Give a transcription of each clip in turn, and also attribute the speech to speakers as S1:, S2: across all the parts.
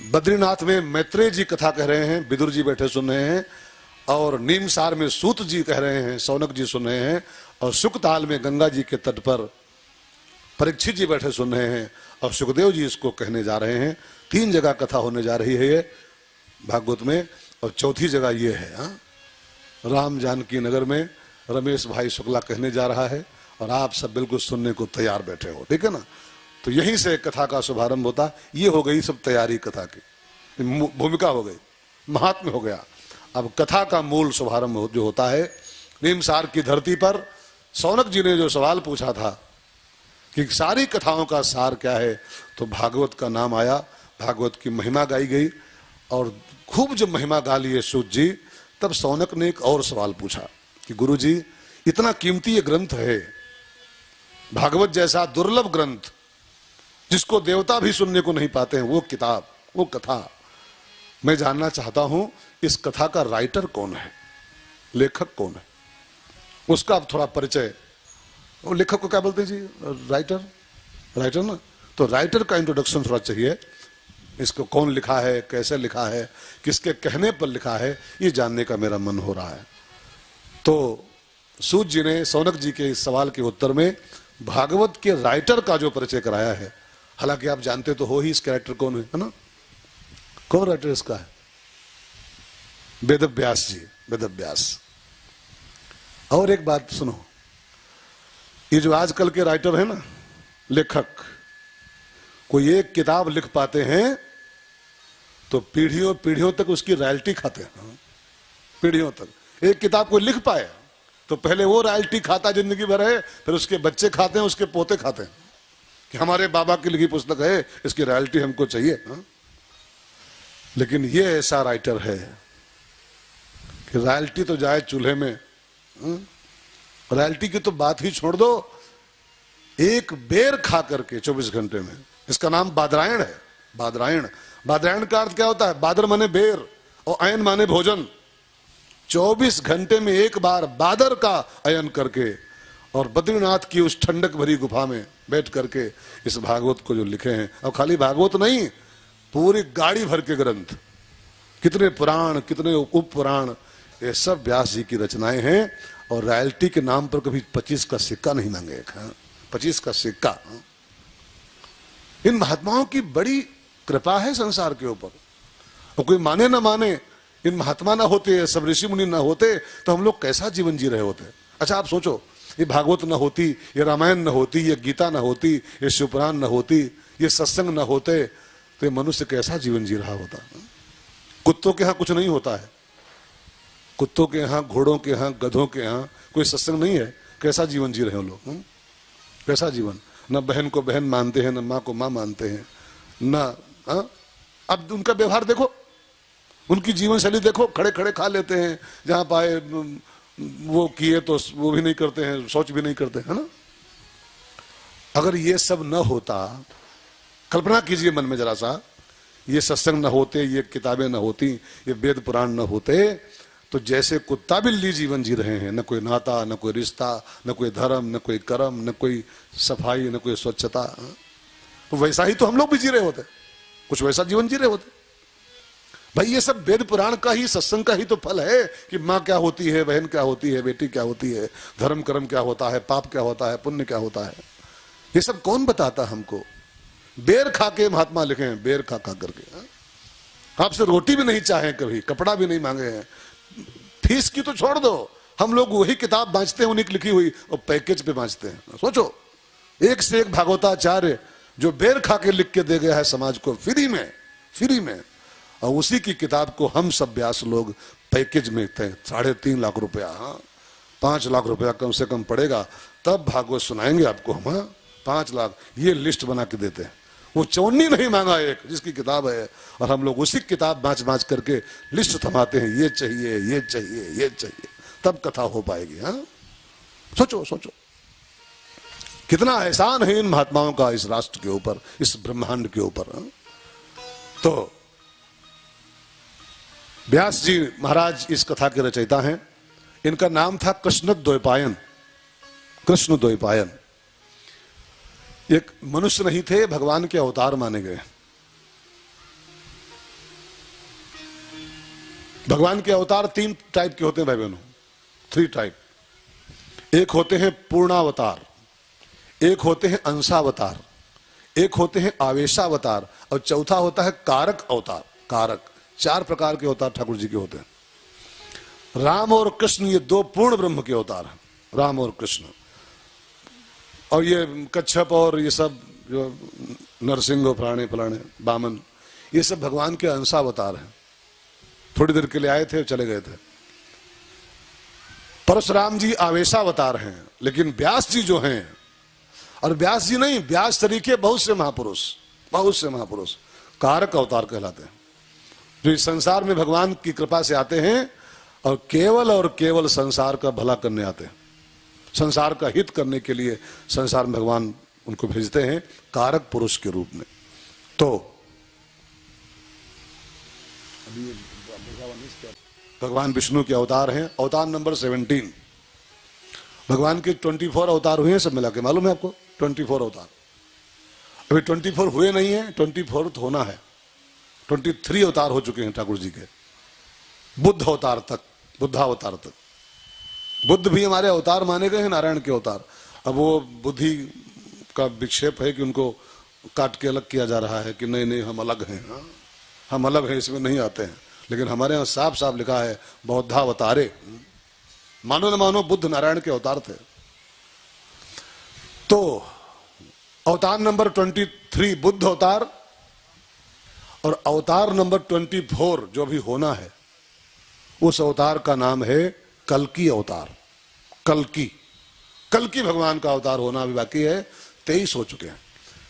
S1: बद्रीनाथ में मैत्रेय जी कथा कह रहे हैं, विदुर जी बैठे सुन रहे हैं, और नीमसार में सूत जी कह रहे हैं, शौनक जी सुन रहे हैं, और सुकताल में गंगा जी के तट पर परीक्षित जी बैठे सुन रहे हैं, और सुखदेव जी इसको कहने जा रहे हैं। 3 जगह कथा होने जा रही है ये भागवत में, और चौथी जगह ये है राम जानकी नगर में रमेश भाई शुक्ला कहने जा रहा है, और आप सब बिल्कुल सुनने को तैयार बैठे हो, ठीक है ना। तो यहीं से कथा का शुभारंभ होता। ये हो गई सब तैयारी कथा की, भूमिका हो गई, महात्म्य हो गया। अब कथा का मूल शुभारंभ जो होता है, नीमसार की धरती पर शौनक जी ने जो सवाल पूछा था कि सारी कथाओं का सार क्या है, तो भागवत का नाम आया, भागवत की महिमा गाई गई, और खूब जब महिमा गा लिए सूत जी, तब शौनक ने एक और सवाल पूछा कि गुरु जी, इतना कीमती ये ग्रंथ है, भागवत जैसा दुर्लभ ग्रंथ जिसको देवता भी सुनने को नहीं पाते हैं, वो किताब, वो कथा, मैं जानना चाहता हूं इस कथा का राइटर कौन है, लेखक कौन है, उसका अब थोड़ा परिचय। वो लेखक को क्या बोलते हैं जी? राइटर, राइटर ना। तो राइटर का इंट्रोडक्शन थोड़ा चाहिए, इसको कौन लिखा है, कैसे लिखा है, किसके कहने पर लिखा है, ये जानने का मेरा मन हो रहा है। तो सूत जी ने शौनक जी के इस सवाल के उत्तर में भागवत के राइटर का जो परिचय कराया है, हालांकि आप जानते तो हो ही इस कैरेक्टर कौन है ना। कौन राइटर इसका है? वेदव्यास जी, वेदव्यास। और एक बात सुनो, ये जो आजकल के राइटर है ना, लेखक, कोई एक किताब लिख पाते हैं तो पीढ़ियों पीढ़ियों तक उसकी रॉयल्टी खाते हैं, पीढ़ियों तक। एक किताब कोई लिख पाए तो पहले वो रॉयल्टी खाता जिंदगी भर है, फिर उसके बच्चे खाते हैं, उसके पोते खाते हैं कि हमारे बाबा की लिखी पुस्तक है, इसकी रॉयल्टी हमको चाहिए। लेकिन ये ऐसा राइटर है कि रॉयल्टी तो जाए चूल्हे में, रॉयल्टी की तो बात ही छोड़ दो, एक बेर खा करके 24 घंटे में, इसका नाम बादरायण है। बादरायण, बादरायण का अर्थ क्या होता है? बादर माने बेर और अयन माने भोजन। 24 घंटे में एक बार बादर का अयन करके और बद्रीनाथ की उस ठंडक भरी गुफा में बैठ करके इस भागवत को जो लिखे हैं, और खाली भागवत नहीं, पूरी गाड़ी भर के ग्रंथ, कितने पुराण, कितने उप पुराण, ये सब व्यास जी की रचनाएं हैं। और रॉयल्टी के नाम पर कभी 25 का सिक्का नहीं मांगे, 25 का सिक्का। इन महात्माओं की बड़ी कृपा है संसार के ऊपर, और कोई माने ना माने, इन महात्मा ना होते, सब ऋषि मुनि ना होते तो हम लोग कैसा जीवन जी रहे होते। अच्छा आप सोचो, ये भागवत न होती, ये रामायण न होती, ये गीता न होती, ये शिवपुराण न होती, ये सत्संग न होते, तो ये मनुष्य कैसा जीवन जी रहा होता। कुत्तों के यहाँ कुछ नहीं होता है, कुत्तों के यहाँ, घोड़ों के यहाँ, गधों के यहाँ कोई सत्संग नहीं है, कैसा जीवन जी रहे हो लोग, कैसा जीवन। न बहन को बहन मानते हैं, न माँ को माँ मानते हैं, न अब उनका व्यवहार देखो, उनकी जीवन शैली देखो, खड़े खड़े खा लेते हैं, जहां पाए वो किए तो वो भी नहीं करते हैं, शौच भी नहीं करते, है ना। अगर ये सब न होता, कल्पना कीजिए मन में जरा सा, ये सत्संग न होते, ये किताबें न होती, ये वेद पुराण न होते, तो जैसे कुत्ता बिल्ली जीवन जी रहे हैं, न कोई नाता, न कोई रिश्ता, न कोई धर्म, न कोई कर्म, न कोई सफाई, न कोई स्वच्छता, तो वैसा ही तो हम लोग भी जी रहे होते, कुछ वैसा जीवन जी रहे होते। भाई ये सब वेद पुराण का ही, सत्संग का ही तो फल है कि माँ क्या होती है, बहन क्या होती है, बेटी क्या होती है, धर्म कर्म क्या होता है, पाप क्या होता है, पुण्य क्या होता है, ये सब कौन बताता हमको। बेर खा के महात्मा लिखे हैं, बेर खा खा करके, आपसे रोटी भी नहीं चाहे, कभी कपड़ा भी नहीं मांगे हैं, फीस की तो छोड़ दो, हम लोग वही किताब बांचते हैं उन्हीं की लिखी हुई, और पैकेज पे बांचते हैं। सोचो, एक से एक भागवताचार्य जो बेर खा के लिख के दे गया है समाज को फ्री में, फ्री में, और उसी की किताब को हम सब व्यास लोग पैकेज में थे, 3.5 लाख रुपया, 5 लाख रुपया कम से कम पड़ेगा, तब भागवत सुनाएंगे आपको हम। 5 लाख ये लिस्ट बना के देते हैं, वो चौनी नहीं मांगा एक, जिसकी किताब है, और हम लोग उसी किताब बाँच बाँच करके लिस्ट थमाते हैं, ये चाहिए, ये चाहिए, ये चाहिए, तब कथा हो पाएगी। हाँ सोचो, सोचो कितना एहसान है इन महात्माओं का इस राष्ट्र के ऊपर, इस ब्रह्मांड के ऊपर। तो व्यास जी महाराज इस कथा के रचयिता हैं। इनका नाम था कृष्णद्वैपायन, कृष्णद्वैपायन। एक मनुष्य नहीं थे, भगवान के अवतार माने गए। भगवान के अवतार 3 टाइप के होते हैं भाई बहनों, 3 टाइप। एक होते हैं पूर्णावतार, एक होते हैं अंशावतार, एक होते हैं आवेशावतार, और चौथा होता है कारक अवतार। कारक 4 प्रकार के अवतार ठाकुर जी के होते हैं। राम और कृष्ण ये 2 पूर्ण ब्रह्म के अवतार हैं, राम और कृष्ण। और ये कच्छप और ये सब जो नरसिंह फलाने फलाने बामन, ये सब भगवान के अंशावतार हैं। थोड़ी देर के लिए आए थे, चले गए थे। परशुराम जी आवेशावतार हैं, लेकिन व्यास जी जो हैं, और व्यास जी नहीं, व्यास तरीके बहुत से महापुरुष कारक अवतार कहलाते हैं, जो इस संसार में भगवान की कृपा से आते हैं और केवल संसार का भला करने आते हैं, संसार का हित करने के लिए संसार में भगवान उनको भेजते हैं कारक पुरुष के रूप में। तो भगवान विष्णु के अवतार हैं, अवतार नंबर 17। भगवान के 24 अवतार हुए हैं सब मिला के, मालूम है आपको? 24 अवतार। अभी 24 हुए नहीं है, 24 होना है। 23 अवतार हो चुके हैं ठाकुर जी के, बुद्धावतार तक। बुद्ध भी हमारे अवतार माने गए हैं, नारायण के अवतार। अब वो बुद्धि का विक्षेप है कि उनको काट के अलग किया जा रहा है कि नहीं हम अलग हैं, हम अलग हैं, इसमें नहीं आते हैं। लेकिन हमारे यहाँ साफ साफ लिखा है बौद्धावतारे, मानो न मानो बुद्ध नारायण के अवतार थे। तो अवतार नंबर 23 बुद्ध अवतार, और अवतार नंबर 24 जो भी होना है, उस अवतार का नाम है कल्कि अवतार। कल्कि भगवान का अवतार होना अभी बाकी है, 23 हो चुके हैं।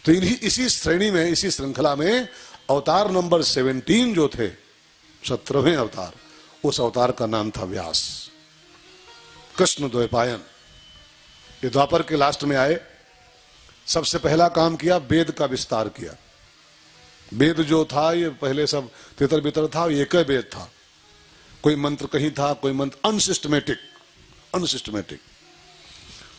S1: तो इसी श्रेणी में, इसी श्रृंखला में अवतार नंबर 17 जो थे, 17वें अवतार, उस अवतार का नाम था व्यास, कृष्ण द्वैपायन। ये द्वापर के लास्ट में आए, सबसे पहला काम किया, वेद का विस्तार किया। वेद जो था ये पहले सब तितर बितर था, एक ही वेद था, कोई मंत्र कहीं था, कोई मंत्र अनसिस्टमेटिक।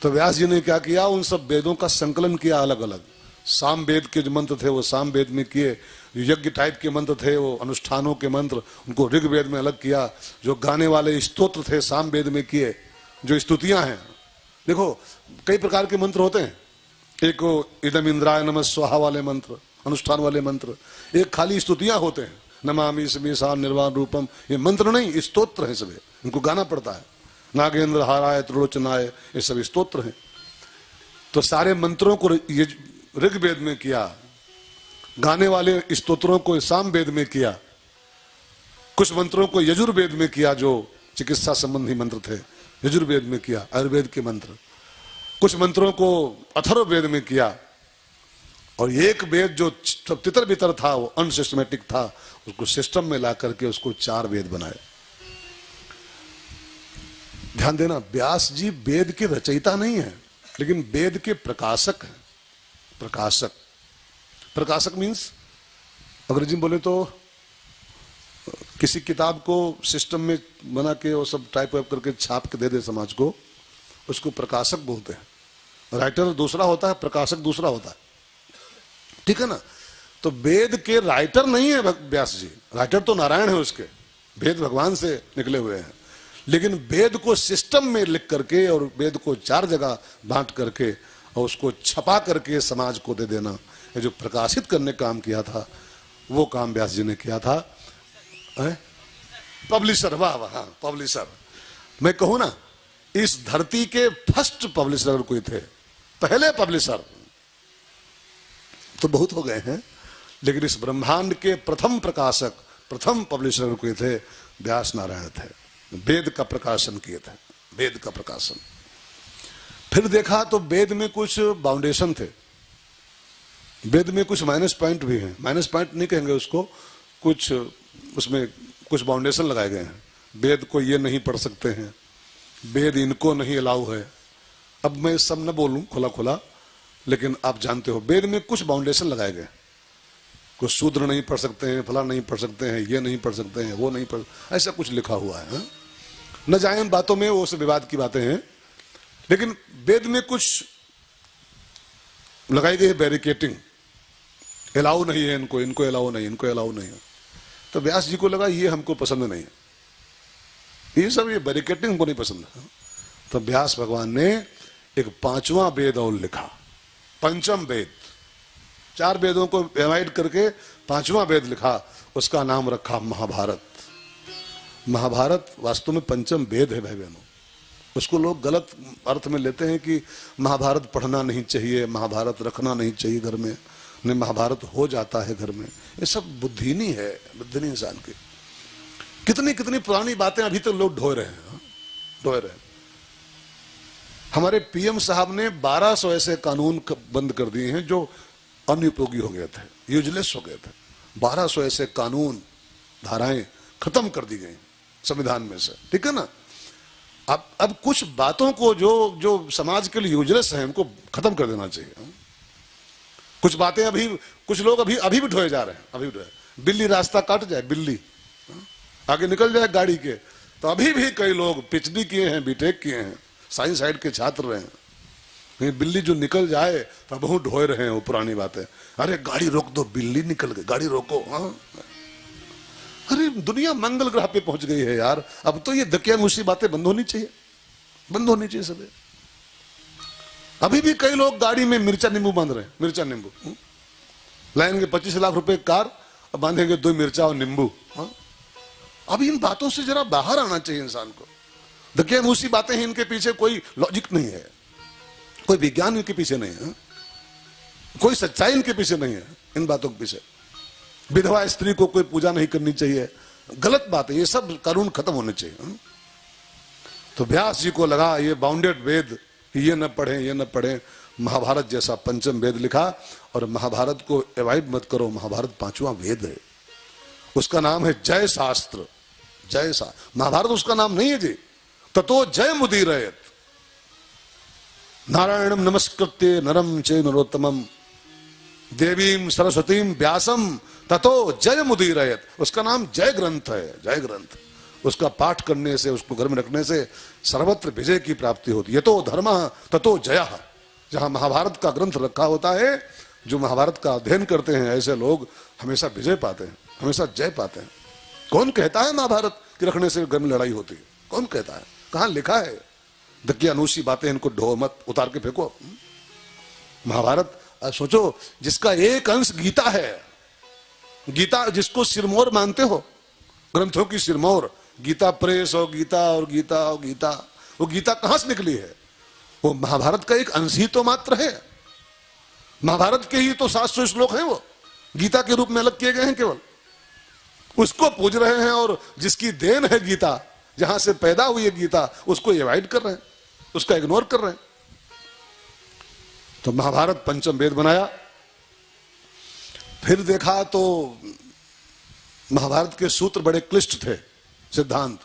S1: तो व्यास जी ने क्या किया, उन सब वेदों का संकलन किया अलग अलग। साम वेद के जो मंत्र थे वो साम वेद में किए, यज्ञ टाइप के मंत्र थे वो अनुष्ठानों के मंत्र, उनको ऋग वेद में अलग किया। जो गाने वाले स्तोत्र थे साम वेद में किए, जो स्तुतियां हैं, देखो कई प्रकार के मंत्र होते हैं। एक इदम इंद्राय नमः स्वाहा वाले मंत्र, अनुष्ठान वाले मंत्र, एक खाली स्तुतियां होते हैं, नमामि समीसा निर्वाण रूपम, ये मंत्र नहीं, स्तोत्र है सभी, इनको गाना पड़ता है। नागेंद्र हाराय त्रिलोचनाय, ये सब स्तोत्र हैं। तो सारे मंत्रों को ऋग्वेद में किया, गाने वाले स्तोत्रों को साम वेद में किया, कुछ मंत्रों को यजुर्वेद में किया, जो चिकित्सा संबंधी मंत्र थे यजुर्वेद में किया, आयुर्वेद के मंत्र, कुछ मंत्रों को अथर्ववेद में किया, और एक वेद जो तितर बितर था, वो अनसिस्टमेटिक था, उसको सिस्टम में ला करके उसको 4 वेद बनाए। ध्यान देना, व्यास जी वेद के रचयिता नहीं है, लेकिन वेद के प्रकाशक हैं। प्रकाशक मीन्स अंग्रेजी में बोले तो किसी किताब को सिस्टम में बना के वो सब टाइप वाइप करके छाप के दे दे समाज को, उसको प्रकाशक बोलते हैं। राइटर दूसरा होता है, प्रकाशक दूसरा होता है, ठीक है ना। तो वेद के राइटर नहीं है व्यास जी, राइटर तो नारायण है, उसके वेद भगवान से निकले हुए हैं। लेकिन वेद को सिस्टम में लिख करके और वेद को 4 जगह बांट करके और उसको छपा करके समाज को दे देना, ये जो प्रकाशित करने का काम किया था, वो काम व्यास जी ने किया था। पब्लिशर, वाह वाह, हाँ पब्लिशर। मैं कहूं ना, इस धरती के फर्स्ट पब्लिशर अगर कोई थे, पहले पब्लिशर तो बहुत हो गए हैं, लेकिन इस ब्रह्मांड के प्रथम प्रकाशक, प्रथम पब्लिशर अगर कोई थे, व्यास नारायण थे। वेद का प्रकाशन किए थे, वेद का प्रकाशन। फिर देखा तो वेद में कुछ बाउंडेशन थे, वेद में कुछ माइनस पॉइंट भी हैं, माइनस पॉइंट नहीं कहेंगे उसको, कुछ उसमें कुछ बाउंडेशन लगाए गए हैं। वेद को ये नहीं पढ़ सकते हैं, वेद इनको नहीं अलाउ है। अब मैं सब न बोलूं खुला खुला, लेकिन आप जानते हो वेद में कुछ बाउंडेशन लगाए गए। कुछ शूद्र नहीं पढ़ सकते हैं, फला नहीं पढ़ सकते हैं, ये नहीं पढ़ सकते हैं, वो नहीं पढ़, ऐसा कुछ लिखा हुआ है। न जाए इन बातों में, वो सब विवाद की बातें हैं। लेकिन वेद में कुछ लगाई गई बैरिकेटिंग, अलाउ नहीं है इनको, इनको अलाउ नहीं, इनको अलाउ नहीं है। तो व्यास जी को लगा ये हमको पसंद नहीं है, ये सब ये बैरिकेटिंग को नहीं पसंद है। तो व्यास भगवान ने एक पांचवा वेद और लिखा, पंचम वेद। 4 वेदों को डिवाइड करके पांचवा वेद लिखा, उसका नाम रखा महाभारत। महाभारत वास्तव में पंचम वेद है भाई बहनों। उसको लोग गलत अर्थ में लेते हैं कि महाभारत पढ़ना नहीं चाहिए, महाभारत रखना नहीं चाहिए घर में, नहीं महाभारत हो जाता है घर में। ये सब बुद्धि नहीं है, बुद्धि नहीं इंसान की। कितनी कितनी पुरानी बातें अभी तक तो लोग ढो रहे हैं, ढो रहे हैं। हमारे पीएम साहब ने 1200 ऐसे कानून बंद कर दिए हैं जो अनुपयोगी हो गए थे, यूजलेस हो गए थे। 1200 ऐसे कानून, धाराएं खत्म कर दी गई संविधान में से, ठीक है ना। अब कुछ बातों को जो जो समाज के लिए यूजलेस है उनको खत्म कर देना चाहिए। कुछ बातें अभी कुछ लोग अभी भी ढोए जा रहे हैं, अभी भी ढोए। बिल्ली रास्ता काट जाए, बिल्ली आगे निकल जाए गाड़ी के, तो अभी भी कई लोग पीएचडी किए हैं, बीटेक किए हैं, साइंस साइड के छात्र रहे हैं, बिल्ली जो निकल जाए तो बहुत ढोए रहे हैं वो पुरानी बातें। अरे गाड़ी रोक दो, बिल्ली निकल गई, गाड़ी रोको। हाँ, अरे दुनिया मंगल ग्रह पे पहुंच गई है यार। अब तो ये दकियानूसी बातें बंद होनी चाहिए, बंद होनी चाहिए सब। अभी भी कई लोग गाड़ी में मिर्चा नींबू बांध रहे हैं, मिर्चा नींबू लाएंगे 25 लाख रुपए कार, और बांधेंगे 2 मिर्चा और नींबू। अब इन बातों से जरा बाहर आना चाहिए इंसान को। दकियानूसी बातें हैं, इनके पीछे कोई लॉजिक नहीं है, कोई विज्ञान इनके पीछे नहीं है, कोई सच्चाई इनके पीछे नहीं है। इन बातों के पीछे विधवा स्त्री को कोई पूजा नहीं करनी चाहिए, गलत बात है। ये सब कानून खत्म होने चाहिए। तो व्यास जी को लगा ये बाउंडेड वेद, ये न पढ़े, ये न पढ़े। महाभारत जैसा पंचम वेद लिखा, और महाभारत को अवॉइड मत करो, महाभारत 5वां वेद है। उसका नाम है जय शास्त्र, जय शास्त्र। महाभारत उसका नाम नहीं है जी। ततो जय मुदीरयत, नारायणम नमस्कृत्य नरम चैव नरोत्तमम देवीं सरस्वतीं व्यासम ततो जय मुदीरयत। उसका नाम जय ग्रंथ है, जय ग्रंथ। उसका पाठ करने से, उसको घर में रखने से सर्वत्र विजय की प्राप्ति होती है। यतो धर्मः ततो जयः। जहां महाभारत का ग्रंथ रखा होता है, जो महाभारत का अध्ययन करते हैं, ऐसे लोग हमेशा विजय पाते हैं, हमेशा जय पाते हैं। कौन कहता है महाभारत के रखने से घर में लड़ाई होती है? कौन कहता है? कहां लिखा है? दकियानूसी बातें, इनको ढो मत, उतार के फेंको। महाभारत सोचो, जिसका एक अंश गीता है, गीता जिसको सिरमौर मानते हो, ग्रंथों की सिरमौर, गीता प्रेस और गीता और गीता और गीता, वो गीता कहां से निकली है? वो महाभारत का एक अंश ही तो मात्र है। महाभारत के ही तो 700 श्लोक हैं, वो गीता के रूप में अलग किए गए हैं केवल। उसको पूज रहे हैं, और जिसकी देन है गीता, जहां से पैदा हुई है गीता, उसको अवॉइड कर रहे हैं, उसका इग्नोर कर रहे हैं। तो महाभारत पंचम वेद बनाया। फिर देखा तो महाभारत के सूत्र बड़े क्लिष्ट थे, सिद्धांत।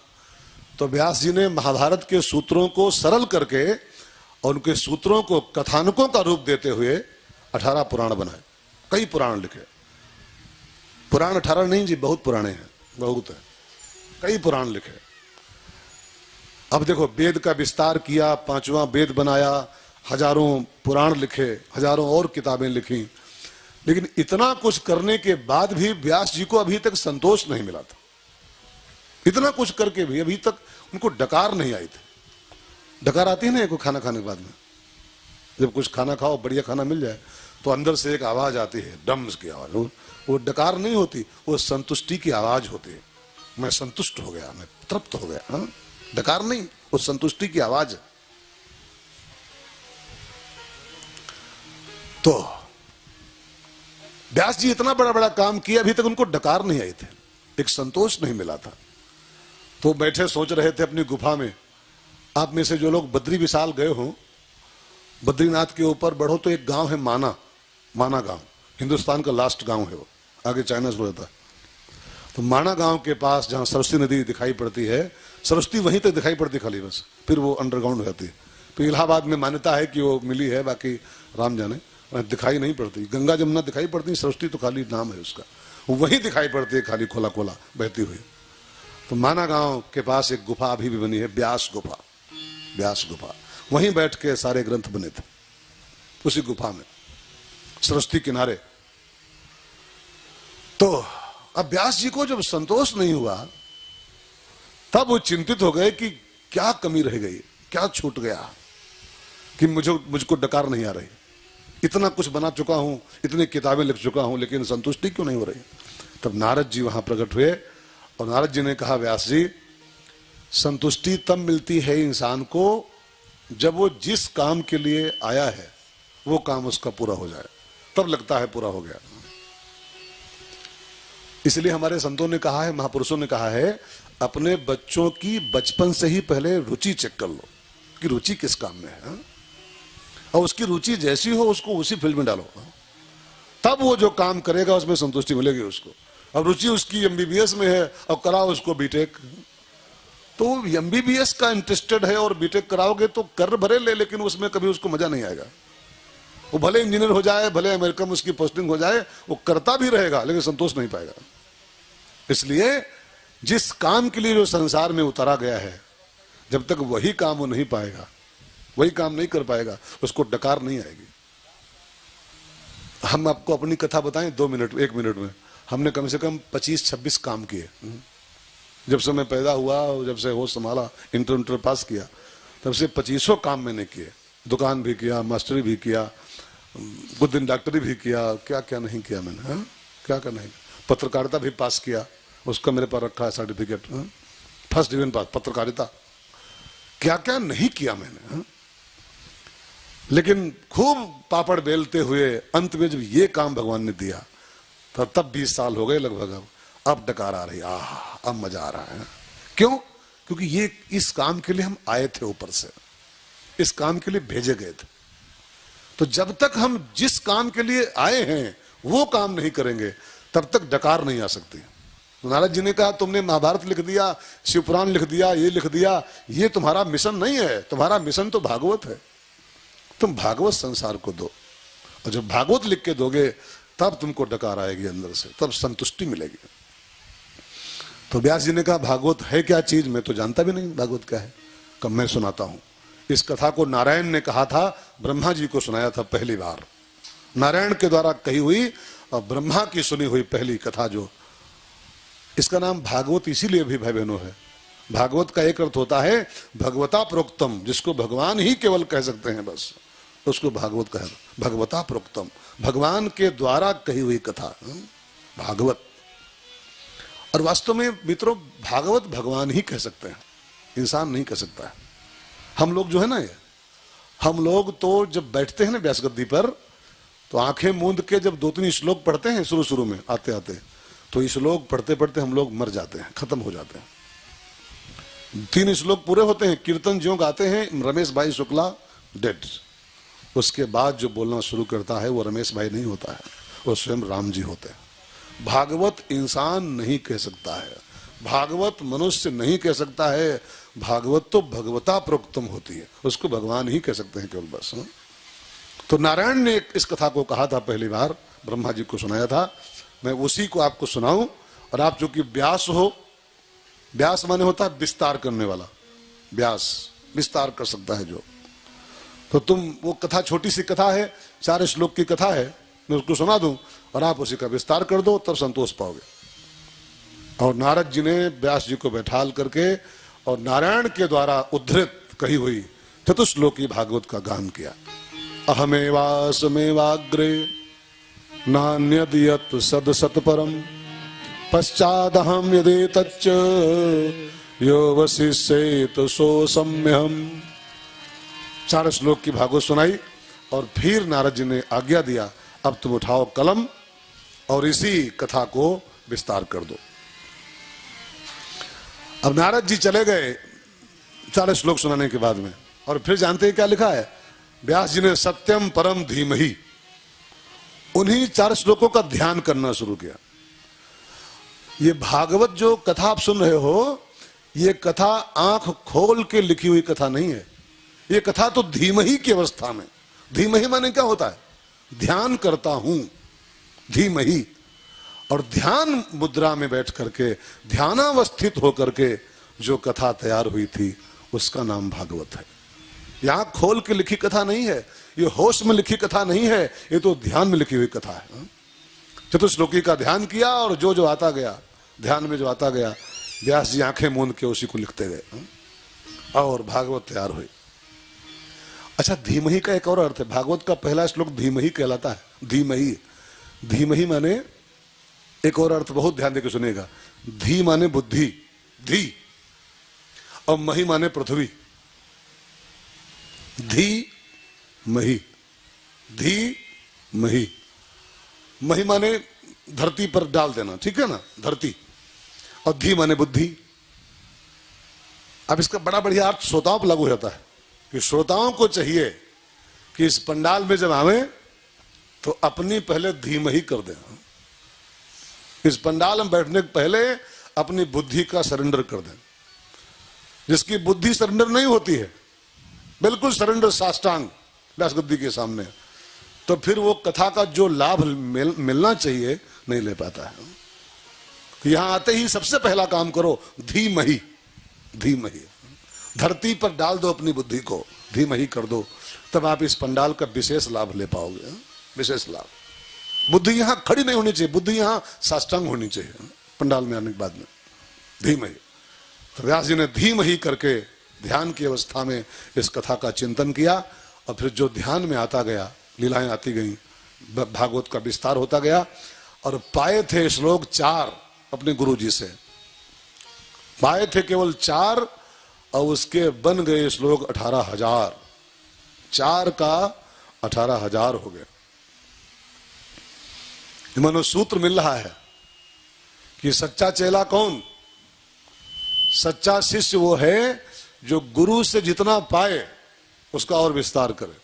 S1: तो व्यास जी ने महाभारत के सूत्रों को सरल करके और उनके सूत्रों को कथानकों का रूप देते हुए 18 पुराण बनाए, कई पुराण लिखे। पुराण 18 नहीं जी, बहुत पुराने हैं, बहुत है, कई पुराण लिखे। अब देखो, वेद का विस्तार किया, 5वां वेद बनाया, हजारों पुराण लिखे, हजारों और किताबें लिखी। लेकिन इतना कुछ करने के बाद भी व्यास जी को अभी तक संतोष नहीं मिला था। इतना कुछ करके भी अभी तक उनको डकार नहीं आई थी। डकार आती है ना कोई खाना खाने के बाद में, जब कुछ खाना खाओ, बढ़िया खाना मिल जाए, तो अंदर से एक आवाज आती है, डम्स की आवाज। वो डकार नहीं होती, वो संतुष्टि की आवाज होती है। मैं संतुष्ट हो गया, मैं तृप्त हो गया। हाँ, डकार नहीं, वो संतुष्टि की आवाज है। तो व्यास जी इतना बड़ा बड़ा काम किया, अभी तक उनको डकार नहीं आई थे, एक संतोष नहीं मिला था। तो बैठे सोच रहे थे अपनी गुफा में। आप में से जो लोग बद्री विशाल गए हो, बद्रीनाथ के ऊपर बढ़ो तो एक गांव है माना, माना गांव, हिंदुस्तान का लास्ट गांव है वो, आगे चाइना शुरू होता है। तो माना गांव के पास जहां सरस्वती नदी दिखाई पड़ती है, सरस्वती वहीं तक दिखाई पड़ती खाली, बस फिर वो अंडरग्राउंड हो जाती है। तो इलाहाबाद में मान्यता है कि वो मिली है, बाकी राम जाने, दिखाई नहीं पड़ती। गंगा जमुना दिखाई पड़ती, सरस्वती तो खाली नाम है उसका, वो वहीं दिखाई पड़ती है खाली, खोला खोला बहती हुई। तो माना गांव के पास एक गुफा अभी भी बनी है, व्यास गुफा, व्यास गुफा। वहीं बैठ के सारे ग्रंथ बने थे, उसी गुफा में, सरस्वती किनारे। तो अब व्यास जी को जब संतोष नहीं हुआ, तब वो चिंतित हो गए कि क्या कमी रह गई, क्या छूट गया कि मुझको डकार नहीं आ रही। इतना कुछ बना चुका हूं, इतनी किताबें लिख चुका हूं, लेकिन संतुष्टि क्यों नहीं हो रही। तब नारद जी वहां प्रकट हुए और नारद जी ने कहा, व्यास जी, संतुष्टि तब मिलती है इंसान को जब वो जिस काम के लिए आया है वो काम उसका पूरा हो जाए, तब लगता है पूरा हो गया। इसलिए हमारे संतों ने कहा है, महापुरुषों ने कहा है, अपने बच्चों की बचपन से ही पहले रुचि चेक कर लो कि रुचि किस काम में है, और उसकी रुचि जैसी हो उसको उसी फील्ड में डालो, तब वो जो काम करेगा उसमें संतुष्टि मिलेगी उसको। अब रुचि उसकी एमबीबीएस में है और कराओ उसको बीटेक, तो एमबीबीएस का इंटरेस्टेड है और बीटेक कराओगे तो कर भरे ले, लेकिन उसमें कभी उसको मजा नहीं आएगा। वो भले इंजीनियर हो जाए, भले अमेरिका में उसकी पोस्टिंग हो जाए, वो करता भी रहेगा लेकिन संतोष नहीं पाएगा। इसलिए जिस काम के लिए जो संसार में उतारा गया है, जब तक वही काम वो नहीं पाएगा, वही काम नहीं कर पाएगा, उसको डकार नहीं आएगी। हम आपको अपनी कथा बताएं 2 मिनट 1 मिनट में। हमने कम से कम 25-26 काम किए। जब से मैं पैदा हुआ, जब से होश संभाला, इंटर पास किया, तब से 2500 काम मैंने किए। दुकान भी किया, मास्टरी भी किया, कुछ दिन डॉक्टरी भी किया, क्या क्या नहीं किया मैंने, हा? क्या क्या नहीं। पत्रकारिता भी पास किया, उसका मेरे पास रखा है सर्टिफिकेट, फर्स्ट डिवीजन पास पत्रकारिता। क्या क्या नहीं किया मैंने, हा? लेकिन खूब पापड़ बेलते हुए अंत में जब ये काम भगवान ने दिया, तब 20 साल हो गए लगभग। अब डकार आ रही, अब मजा आ रहा है। क्यों? क्योंकि ये इस काम के लिए हम आए थे, ऊपर से इस काम के लिए भेजे गए थे। तो जब तक हम जिस काम के लिए आए हैं वो काम नहीं करेंगे, तब तक डकार नहीं आ सकती। तो नारद जी ने कहा, तुमने महाभारत लिख दिया, शिवपुराण लिख दिया, ये लिख दिया, ये तुम्हारा मिशन नहीं है। तुम्हारा मिशन तो भागवत है। तुम भागवत संसार को दो, और जब भागवत लिख के दोगे तब तुमको डकार आएगी अंदर से, तब संतुष्टि मिलेगी। तो व्यास जी ने कहा, भागवत है क्या चीज? मैं तो जानता भी नहीं भागवत क्या है। कब मैं सुनाता हूं। इस कथा को नारायण ने कहा था, ब्रह्मा जी को सुनाया था पहली बार। नारायण के द्वारा कही हुई और ब्रह्मा की सुनी हुई पहली कथा जो, इसका नाम भागवत इसीलिए भी भाई बहनों है। भागवत का एक अर्थ होता है भगवता प्रोक्तम, जिसको भगवान ही केवल कह सकते हैं, बस उसको भागवत कहे। भगवता प्रोक्तम, भगवान के द्वारा कही हुई कथा भागवत। और वास्तव में मित्रों, भागवत भगवान ही कह सकते हैं, इंसान नहीं कह सकता है। हम लोग जो है ना, ये हम लोग तो जब बैठते हैं ना व्यास गद्दी पर, तो आंखें मूंद के जब 2-3 श्लोक पढ़ते हैं शुरू में आते आते, तो ये श्लोक पढ़ते पढ़ते हम लोग मर जाते हैं, खत्म हो जाते हैं। 3 श्लोक पूरे होते हैं, कीर्तन ज्यों गाते हैं, रमेश भाई शुक्ला डेड। उसके बाद जो बोलना शुरू करता है वो रमेश भाई नहीं होता है, वो स्वयं राम जी होते हैं। भागवत इंसान नहीं कह सकता है, भागवत मनुष्य नहीं कह सकता है। भागवत तो भगवता प्रोक्तम होती है, उसको भगवान ही कह सकते हैं केवल, बस। तो नारायण ने इस कथा को कहा था पहली बार, ब्रह्मा जी को सुनाया था। मैं उसी को आपको सुनाऊं। और आप चूंकि व्यास हो, व्यास माने होता है विस्तार करने वाला, व्यास विस्तार कर सकता है जो। तो तुम, वो कथा छोटी सी कथा है, 4 श्लोक की कथा है, मैं उसको सुना दूं और आप उसी का विस्तार कर दो, तब संतोष पाओगे। और नारद जी ने व्यास जी को बैठाल करके और नारायण के द्वारा उद्धृत कही हुई चतुश्लोकी भागवत का गान किया। अहमेवासमेवाग्रे नान्यद् यत् सद सत्परम पश्चादहम यदेतच्च यो वसिष्येत सो सम्यहम्। 4 श्लोक की भागवत सुनाई और फिर नारद जी ने आज्ञा दिया, अब तुम उठाओ कलम और इसी कथा को विस्तार कर दो। अब नारद जी चले गए 4 श्लोक सुनाने के बाद में, और फिर जानते हैं क्या लिखा है? व्यास जी ने सत्यम परम धीमहि, उन्हीं 4 श्लोकों का ध्यान करना शुरू किया। ये भागवत जो कथा आप सुन रहे हो, ये कथा आंख खोल के लिखी हुई कथा नहीं है। ये कथा तो धीमहि की अवस्था में, धीमहि माने क्या होता है? ध्यान करता हूं, धीमहि। और ध्यान मुद्रा में बैठ करके, ध्यानावस्थित होकर के जो कथा तैयार हुई थी, उसका नाम भागवत है। यहां खोल के लिखी कथा नहीं है, ये होश में लिखी कथा नहीं है, ये तो ध्यान में लिखी हुई कथा है। चतुश्लोकी का ध्यान किया और जो जो आता गया, ध्यान में जो आता गया, व्यास जी आंखें मूंद के उसी को लिखते गए और भागवत तैयार हुई। अच्छा, धीमहि का एक और अर्थ है। भागवत का पहला श्लोक धीमहि कहलाता है। धीमहि, धीमहि माने एक और अर्थ बहुत ध्यान देकर सुनेगा। धी माने बुद्धि, धी, और मही माने पृथ्वी। धी मही, धी मही, मही माने धरती पर डाल देना, ठीक है ना, धरती, और धी माने बुद्धि। अब इसका बड़ा बढ़िया अर्थ श्रोताओं पर लागू हो जाता है कि श्रोताओं को चाहिए कि इस पंडाल में जब आवे तो अपनी पहले धीमही कर दें। इस पंडाल में बैठने के पहले अपनी बुद्धि का सरेंडर कर दें। जिसकी बुद्धि सरेंडर नहीं होती है, बिल्कुल सरेंडर साष्टांग व्यास गद्दी के सामने, तो फिर वो कथा का जो लाभ मिलना चाहिए नहीं ले पाता है। यहां आते ही सबसे पहला काम करो धीमही, धीमही, धरती पर डाल दो अपनी बुद्धि को, धीमही कर दो, तब आप इस पंडाल का विशेष लाभ ले पाओगे। विशेष लाभ। बुद्धि यहां खड़ी नहीं होनी चाहिए, बुद्धि यहां साष्टांग होनी चाहिए पंडाल में आने के बाद में। धीमही, तो व्यास जी ने धीमही करके ध्यान की अवस्था में इस कथा का चिंतन किया, और फिर जो ध्यान में आता गया, लीलाएं आती गई, भागवत का विस्तार होता गया, और पाए थे श्लोक 4 अपने गुरु जी से, पाए थे केवल 4, और उसके बन गए श्लोक 18,000। 4 का 18,000 हो गया। मानो सूत्र मिल रहा है कि सच्चा चेला कौन? सच्चा शिष्य वो है जो गुरु से जितना पाए उसका और विस्तार करे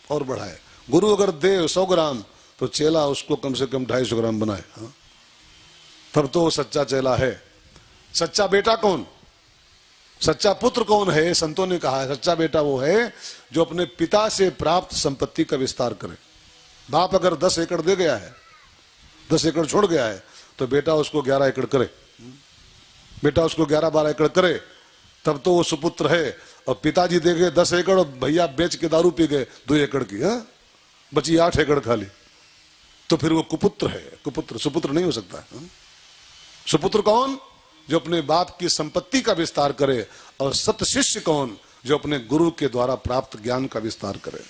S1: और बढ़ाए। गुरु अगर दे 100 ग्राम तो चेला उसको कम से कम 250 ग्राम बनाए, हाँ? तब तो वो सच्चा चेला है। सच्चा बेटा कौन? सच्चा पुत्र कौन है? संतों ने कहा है सच्चा बेटा वो है जो अपने पिता से प्राप्त संपत्ति का विस्तार करे। बाप अगर 10 एकड़ दे गया है, 10 एकड़ छोड़ गया है, तो बेटा उसको 11 एकड़ करे, बेटा उसको 11-12 एकड़ करे, तब तो वो सुपुत्र है। और पिताजी दे गए 10 एकड़ और भैया बेच के दारू पी गए 2 एकड़ की, हाँ? बची 8 एकड़ खाली, तो फिर वो कुपुत्र है। कुपुत्र, सुपुत्र नहीं हो सकता, हाँ? सुपुत्र कौन? जो अपने बाप की संपत्ति का विस्तार करे। और सत शिष्य कौन? जो अपने गुरु के द्वारा प्राप्त ज्ञान का विस्तार करे।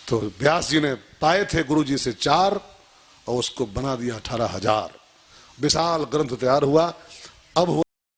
S1: तो व्यास जी ने पाए थे गुरु जी से 4 और उसको बना दिया 18,000। विशाल ग्रंथ तैयार हुआ। अब